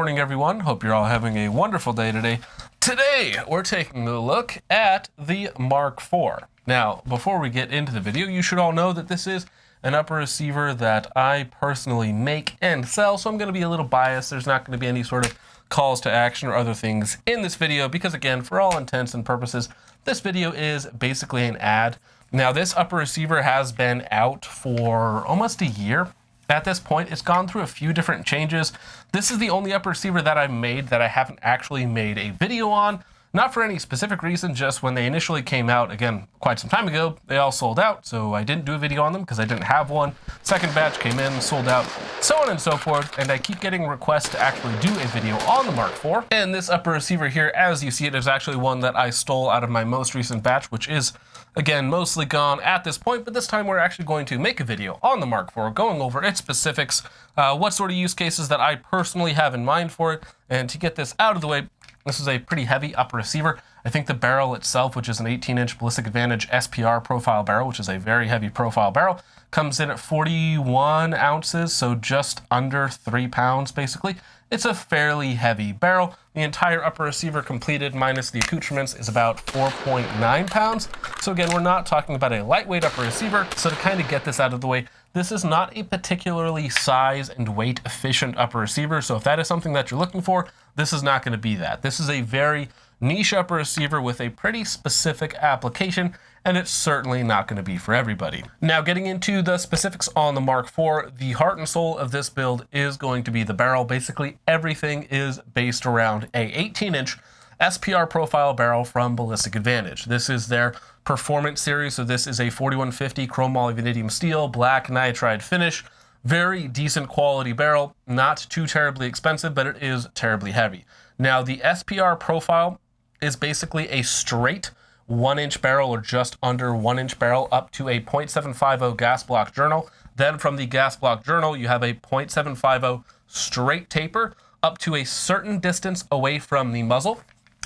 morning, everyone. Hope you're all having a wonderful day today. Today, we're taking a look at the Mark IV. Now, before we get into the video, you should all know that this is an upper receiver that I personally make and sell, so I'm going to be a little biased. There's not going to be any sort of calls to action or other things in this video because, again, for all intents and purposes, this video is basically an ad. Now, this upper receiver has been out for almost a year. At this point, it's gone through a few different changes. This is the only upper receiver that I've made that I haven't actually made a video on. Not for any specific reason, just when they initially came out, again, quite some time ago, they all sold out, so I didn't do a video on them because I didn't have one. Second batch came in, sold out, so on and so forth, and I keep getting requests to actually do a video on the Mark IV. And this upper receiver here, as you see it, is actually one that I stole out of my most recent batch, which is, again, mostly gone at this point, but this time we're actually going to make a video on the Mark IV, going over its specifics, what sort of use cases that I personally have in mind for it, and to get this out of the way, this is a pretty heavy upper receiver. I think the barrel itself, which is an 18-inch Ballistic Advantage SPR profile barrel, which is a very heavy profile barrel, comes in at 41 ounces, so just under 3 pounds, basically. It's a fairly heavy barrel. The entire upper receiver completed minus the accoutrements is about 4.9 pounds. So again, we're not talking about a lightweight upper receiver. So to kind of get this out of the way, this is not a particularly size and weight efficient upper receiver. So if that is something that you're looking for, this is not going to be that. This is a very niche upper receiver with a pretty specific application, and it's certainly not going to be for everybody. Now, getting into the specifics on the Mark IV, the heart and soul of this build is going to be the barrel. Basically, everything is based around a 18-inch SPR profile barrel from Ballistic Advantage. This is their performance series, so this is a 4150 chrome molybdenum steel, black nitride finish. Very decent quality barrel, not too terribly expensive, but it is terribly heavy. Now, the SPR profile is basically a straight 1-inch barrel or just under 1-inch barrel up to a .750 gas block journal. Then from the gas block journal, you have a .750 straight taper up to a certain distance away from the muzzle.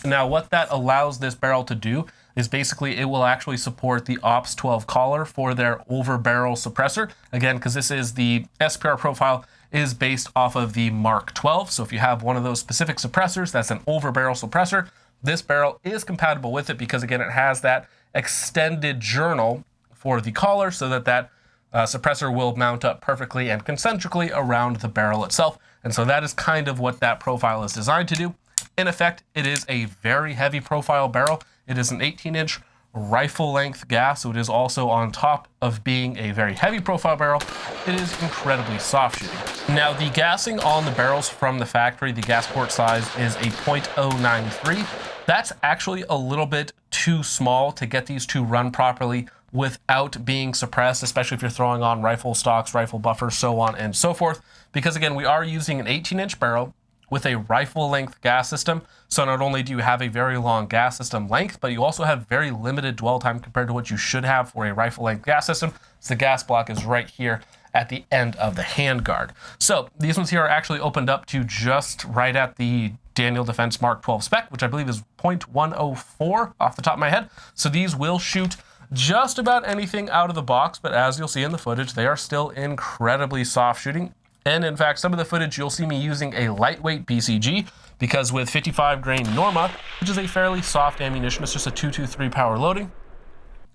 Now, what that allows this barrel to do is basically it will actually support the Ops 12 collar for their over barrel suppressor. Again, because this is the SPR profile is based off of the Mark 12. So if you have one of those specific suppressors, that's an over barrel suppressor. This barrel is compatible with it because, again, it has that extended journal for the collar so that suppressor will mount up perfectly and concentrically around the barrel itself. And so that is kind of what that profile is designed to do. In effect, it is a very heavy profile barrel. It is an 18-inch rifle length gas, so it is also, on top of being a very heavy profile barrel, it is incredibly soft shooting. Now, the gassing on the barrels from the factory, the gas port size is a .093. That's actually a little bit too small to get these to run properly without being suppressed, especially if you're throwing on rifle stocks, rifle buffers, so on and so forth. Because again, we are using an 18-inch barrel with a rifle length gas system. So not only do you have a very long gas system length, but you also have very limited dwell time compared to what you should have for a rifle length gas system. So the gas block is right here at the end of the handguard. So these ones here are actually opened up to just right at the Daniel Defense Mark 12 spec, which I believe is .104 off the top of my head. So these will shoot just about anything out of the box, but as you'll see in the footage, they are still incredibly soft shooting. And in fact, some of the footage you'll see me using a lightweight BCG because with 55 grain Norma, which is a fairly soft ammunition, it's just a 223 power loading,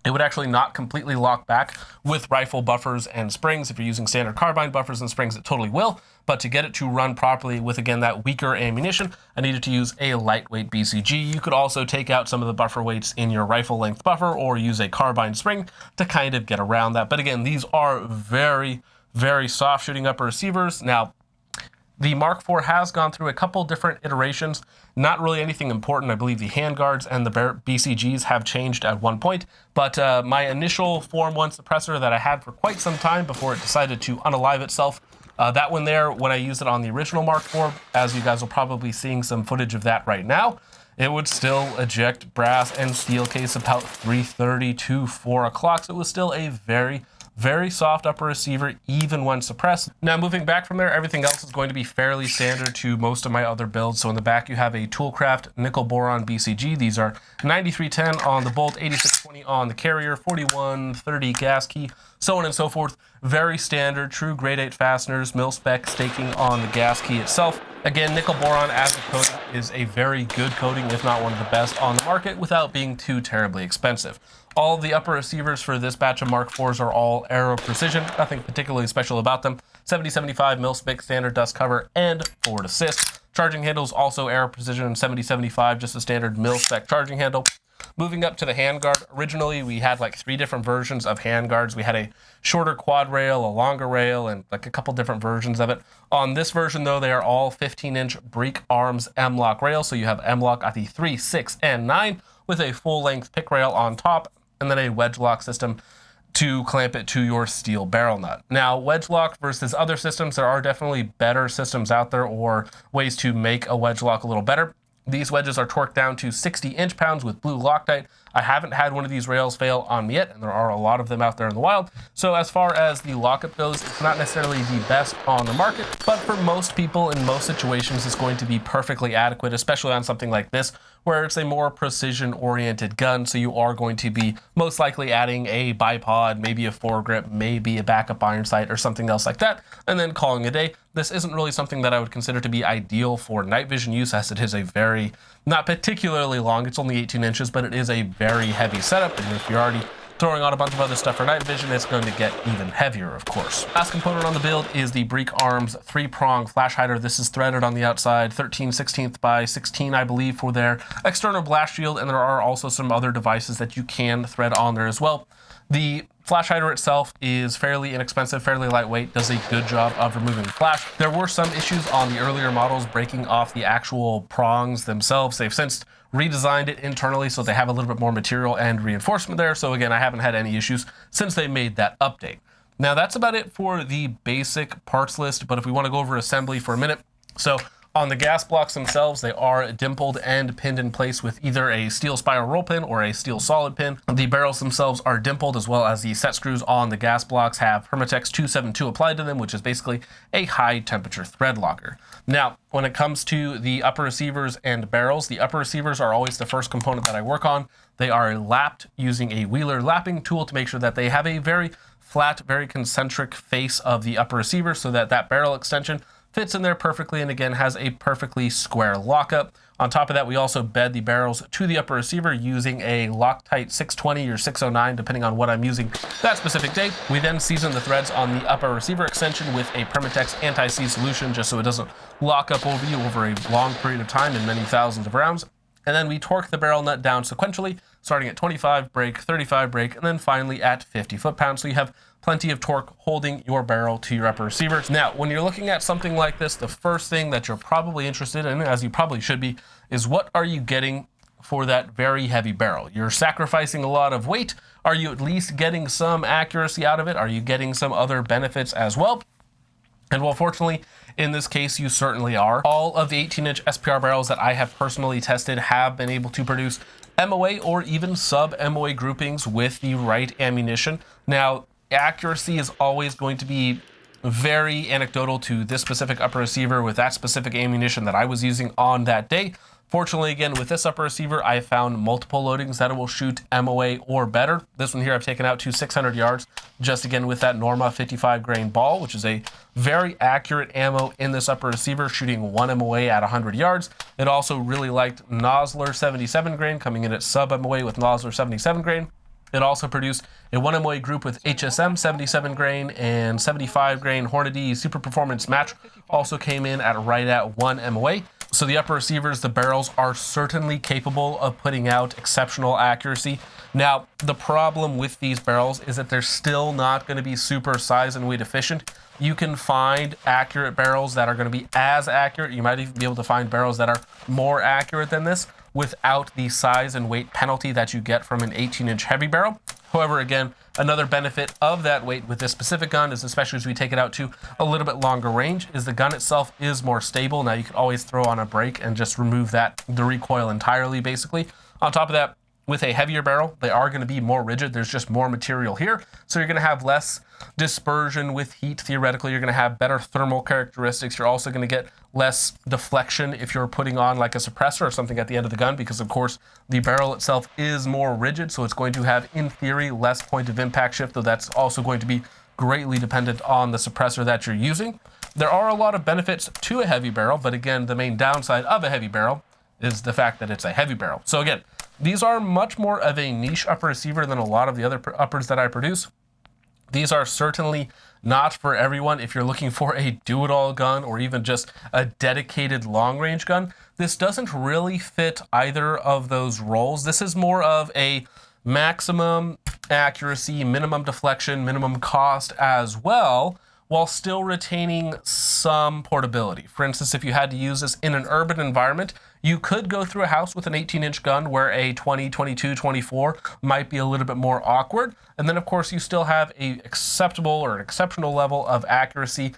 it would actually not completely lock back with rifle buffers and springs. If you're using standard carbine buffers and springs, it totally will. But to get it to run properly with, again, that weaker ammunition, I needed to use a lightweight BCG. You could also take out some of the buffer weights in your rifle length buffer or use a carbine spring to kind of get around that. But again, these are very soft shooting upper receivers. Now, the Mark IV has gone through a couple different iterations, not really anything important. I believe the handguards and the BCGs have changed at one point, but my initial Form 1 suppressor that I had for quite some time before it decided to unalive itself, that one there, when I used it on the original Mark IV, as you guys will probably seeing some footage of that right now, it would still eject brass and steel case about 3:30 to 4 o'clock. So it was still a very soft upper receiver, even when suppressed. Now, moving back from there, everything else is going to be fairly standard to most of my other builds. So in the back, you have a Toolcraft nickel boron BCG. These are 9310 on the bolt, 8620 on the carrier, 4130 gas key, so on and so forth. Very standard, true grade 8 fasteners, mil-spec staking on the gas key itself. Again, nickel boron as a coating is a very good coating, if not one of the best on the market, without being too terribly expensive. All of the upper receivers for this batch of Mark IVs are all Aero Precision, nothing particularly special about them. 7075 mil-spic standard dust cover and forward assist. Charging handles also Aero Precision 7075, just a standard mil-spec charging handle. Moving up to the handguard, originally we had like 3 different versions of handguards. We had a shorter quad rail, a longer rail, and like a couple different versions of it. On this version though, they are all 15-inch Break Arms M-Lock rails, so you have M-Lock at the 3, 6, and 9 with a full-length pick rail on top, and then a wedge lock system to clamp it to your steel barrel nut. Now, wedge lock versus other systems, there are definitely better systems out there or ways to make a wedge lock a little better. These wedges are torqued down to 60 inch-pounds with blue Loctite. I haven't had one of these rails fail on me yet, and there are a lot of them out there in the wild. So as far as the lockup goes, it's not necessarily the best on the market, but for most people in most situations, it's going to be perfectly adequate, especially on something like this, where it's a more precision-oriented gun. So you are going to be most likely adding a bipod, maybe a foregrip, maybe a backup iron sight or something else like that, and then calling it a day. This isn't really something that I would consider to be ideal for night vision use, as it is a very, not particularly long, it's only 18 inches, but it is a very heavy setup, and if you're already throwing on a bunch of other stuff for night vision, it's going to get even heavier, of course. Last component on the build is the Break Arms 3-prong flash hider. This is threaded on the outside, 13/16 by 16, I believe, for their external blast shield, and there are also some other devices that you can thread on there as well. The flash hider itself is fairly inexpensive, fairly lightweight, does a good job of removing flash. There were some issues on the earlier models breaking off the actual prongs themselves. They've since redesigned it internally so they have a little bit more material and reinforcement there. So again, I haven't had any issues since they made that update. Now that's about it for the basic parts list, but if we want to go over assembly for a minute. So on the gas blocks themselves, they are dimpled and pinned in place with either a steel spiral roll pin or a steel solid pin. The barrels themselves are dimpled, as well as the set screws on the gas blocks have Permatex 272 applied to them, which is basically a high temperature thread locker. Now, when it comes to the upper receivers and barrels, the upper receivers are always the first component that I work on. They are lapped using a Wheeler lapping tool to make sure that they have a very flat, very concentric face of the upper receiver so that that barrel extension fits in there perfectly and again has a perfectly square lockup. On top of that, we also bed the barrels to the upper receiver using a Loctite 620 or 609, depending on what I'm using that specific day. We then season the threads on the upper receiver extension with a Permatex anti-seize solution, just so it doesn't lock up over you over a long period of time and many thousands of rounds. And then we torque the barrel nut down sequentially, starting at 25 brake, 35 brake, and then finally at 50 foot-pounds. So you have plenty of torque holding your barrel to your upper receivers. Now, when you're looking at something like this, the first thing that you're probably interested in, as you probably should be, is what are you getting for that very heavy barrel? You're sacrificing a lot of weight. Are you at least getting some accuracy out of it? Are you getting some other benefits as well? And well, fortunately, in this case, you certainly are. All of the 18-inch SPR barrels that I have personally tested have been able to produce MOA or even sub-MOA groupings with the right ammunition. Now, accuracy is always going to be very anecdotal to this specific upper receiver with that specific ammunition that I was using on that day. Fortunately, again, with this upper receiver, I found multiple loadings that it will shoot MOA or better. This one here I've taken out to 600 yards, just again with that Norma 55 grain ball, which is a very accurate ammo in this upper receiver, shooting 1 MOA at 100 yards. It also really liked Nosler 77 grain, coming in at sub MOA with Nosler 77 grain. It also produced a 1 MOA group with HSM 77 grain and 75 grain Hornady Super Performance Match also came in at right at 1 MOA. So the upper receivers, the barrels, are certainly capable of putting out exceptional accuracy. Now, the problem with these barrels is that they're still not going to be super size and weight efficient. You can find accurate barrels that are going to be as accurate. You might even be able to find barrels that are more accurate than this without the size and weight penalty that you get from an 18-inch heavy barrel. However, again, another benefit of that weight with this specific gun is, especially as we take it out to a little bit longer range, is the gun itself is more stable. Now you can always throw on a brake and just remove the recoil entirely, basically. On top of that, with a heavier barrel, they are going to be more rigid. There's just more material here. So you're going to have less dispersion with heat. Theoretically, you're going to have better thermal characteristics. You're also going to get less deflection if you're putting on like a suppressor or something at the end of the gun, because of course the barrel itself is more rigid. So it's going to have, in theory, less point of impact shift, though that's also going to be greatly dependent on the suppressor that you're using. there are a lot of benefits to a heavy barrel, but again, the main downside of a heavy barrel is the fact that it's a heavy barrel. So again, these are much more of a niche upper receiver than a lot of the other uppers that I produce. These are certainly not for everyone. If you're looking for a do-it-all gun or even just a dedicated long-range gun, this doesn't really fit either of those roles. This is more of a maximum accuracy, minimum deflection, minimum cost as well, while still retaining some portability. For instance, if you had to use this in an urban environment, you could go through a house with an 18-inch gun where a 20, 22, 24 might be a little bit more awkward. And then, of course, you still have an acceptable or an exceptional level of accuracy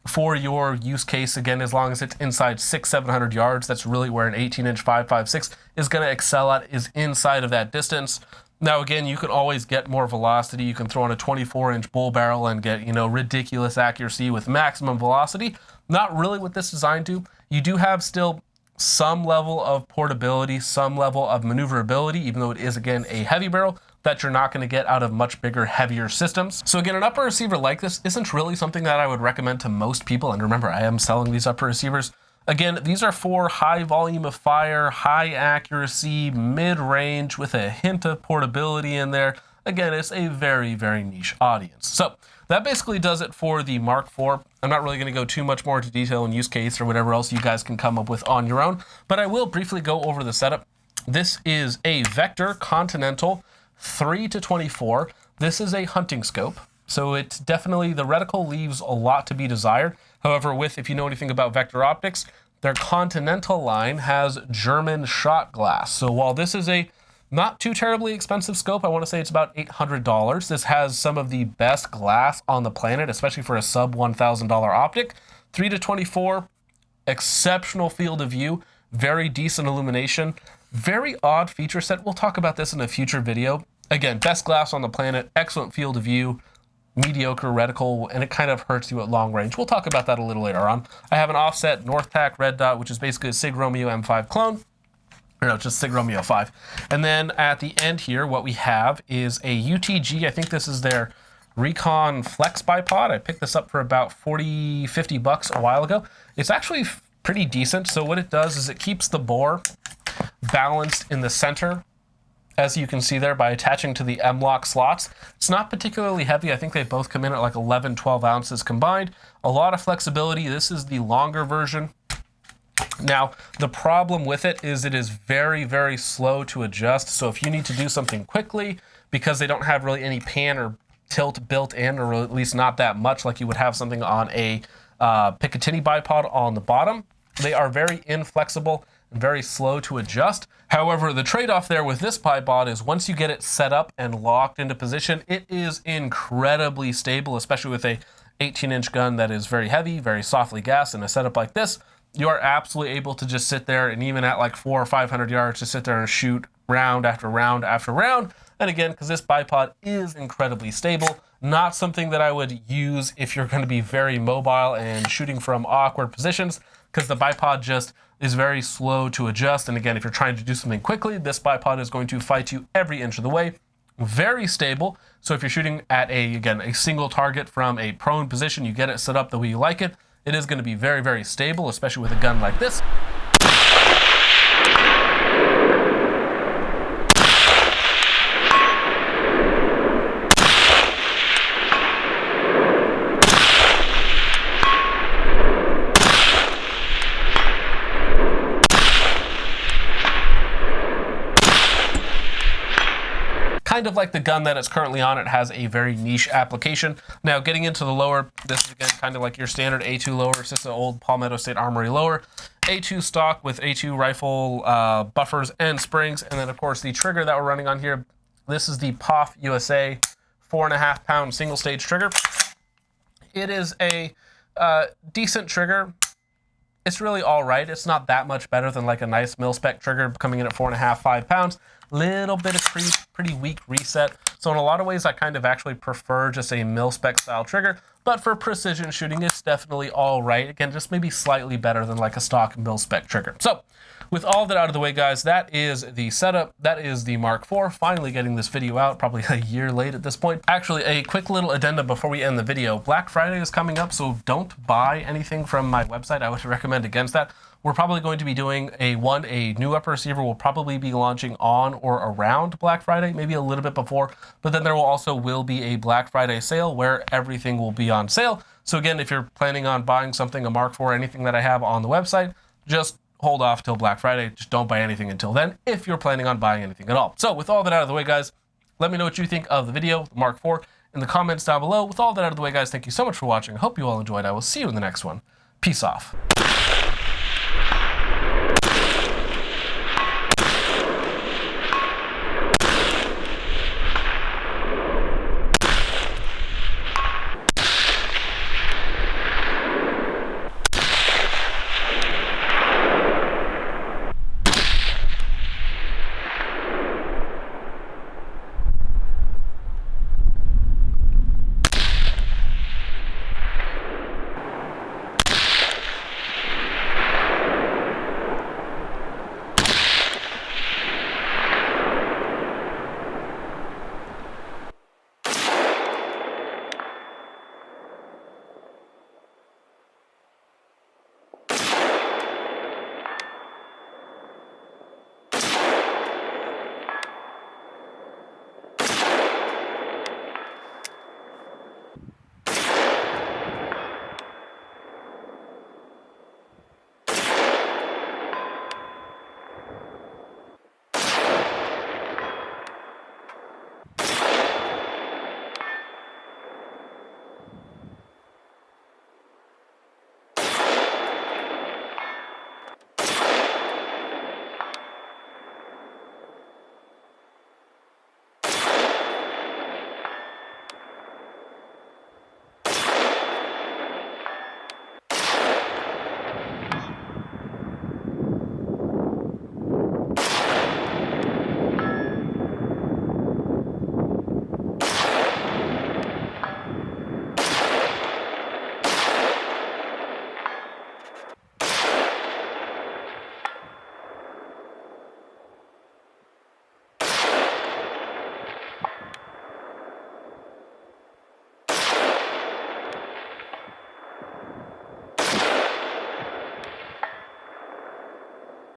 for your use case. Again, as long as it's inside 600-700 yards, that's really where an 18-inch 5.56 is going to excel at, is inside of that distance. Now, again, you can always get more velocity. You can throw on a 24-inch bull barrel and get, ridiculous accuracy with maximum velocity. Not really what this is designed to. You do have still some level of portability, some level of maneuverability, even though it is, again, a heavy barrel that you're not going to get out of much bigger, heavier systems. So again, an upper receiver like this isn't really something that I would recommend to most people. And remember, I am selling these upper receivers. Again, these are for high volume of fire, high accuracy, mid-range with a hint of portability in there. Again, it's a very, very niche audience. So that basically does it for the Mark IV. I'm not really going to go too much more into detail and use case or whatever else you guys can come up with on your own, but I will briefly go over the setup. This is a Vector Continental 3-24. This is a hunting scope. So it's definitely, the reticle leaves a lot to be desired. However, if you know anything about Vector optics, their Continental line has German shot glass. So while this is a not too terribly expensive scope, I want to say it's about $800. This has some of the best glass on the planet, especially for a sub $1,000 optic. 3-24, exceptional field of view, very decent illumination, very odd feature set. We'll talk about this in a future video. Again, best glass on the planet, excellent field of view, mediocre reticle, and it kind of hurts you at long range. We'll talk about that a little later on. I have an offset North Tac red dot, which is basically a Sig Romeo M5 clone. Or no, just Sig Romeo 5. And then at the end here, what we have is a UTG. I think this is their Recon Flex bipod. I picked this up for about 40, 50 bucks a while ago. It's actually pretty decent. So what it does is it keeps the bore balanced in the center, as you can see there, by attaching to the M-LOK slots. It's not particularly heavy. I think they both come in at like 11, 12 ounces combined. A lot of flexibility. This is the longer version. Now, the problem with it is very, very slow to adjust. So if you need to do something quickly, because they don't have really any pan or tilt built in, or at least not that much like you would have something on a Picatinny bipod on the bottom, they are very inflexible and very slow to adjust. However, the trade-off there with this bipod is once you get it set up and locked into position, it is incredibly stable, especially with a 18-inch gun that is very heavy, very softly gassed. In a setup like this, you are absolutely able to just sit there, and even at like 400 or 500 yards, just sit there and shoot round after round after round. And again, because this bipod is incredibly stable, not something that I would use if you're going to be very mobile and shooting from awkward positions, because the bipod just is very slow to adjust. And again, if you're trying to do something quickly, this bipod is going to fight you every inch of the way. Very stable. So if you're shooting at a single target from a prone position, you get it set up the way you like it, it is going to be very, very stable, especially with a gun like this. Kind of like the gun that it's currently on, it has a very niche application. Now, getting into the lower, this is again kind of like your standard A2 lower. It's just an old Palmetto State Armory lower. A2 stock with A2 rifle buffers and springs. And then, of course, the trigger that we're running on here, this is the POF USA 4.5 pound single stage trigger. It is a decent trigger. It's really all right. It's not that much better than like a nice mil-spec trigger coming in at 4.5, 5 pounds. Little bit of creep, pretty weak reset. So in a lot of ways, I kind of actually prefer just a mil-spec style trigger. But for precision shooting, it's definitely all right. Again, just maybe slightly better than like a stock mil-spec trigger. So with all that out of the way, guys, that is the setup. That is the Mark IV. Finally getting this video out, probably a year late at this point. Actually, a quick little addendum before we end the video. Black Friday is coming up, so don't buy anything from my website. I would recommend against that. We're probably going to be doing a new upper receiver will probably be launching on or around Black Friday, maybe a little bit before, but then there will be a Black Friday sale where everything will be on sale. So again, if you're planning on buying something, a Mark IV, anything that I have on the website, just hold off till Black Friday. Just don't buy anything until then if you're planning on buying anything at all. So with all that out of the way, guys, let me know what you think of the video, the Mark IV, in the comments down below. With all that out of the way, guys, thank you so much for watching. I hope you all enjoyed. I will see you in the next one. Peace off.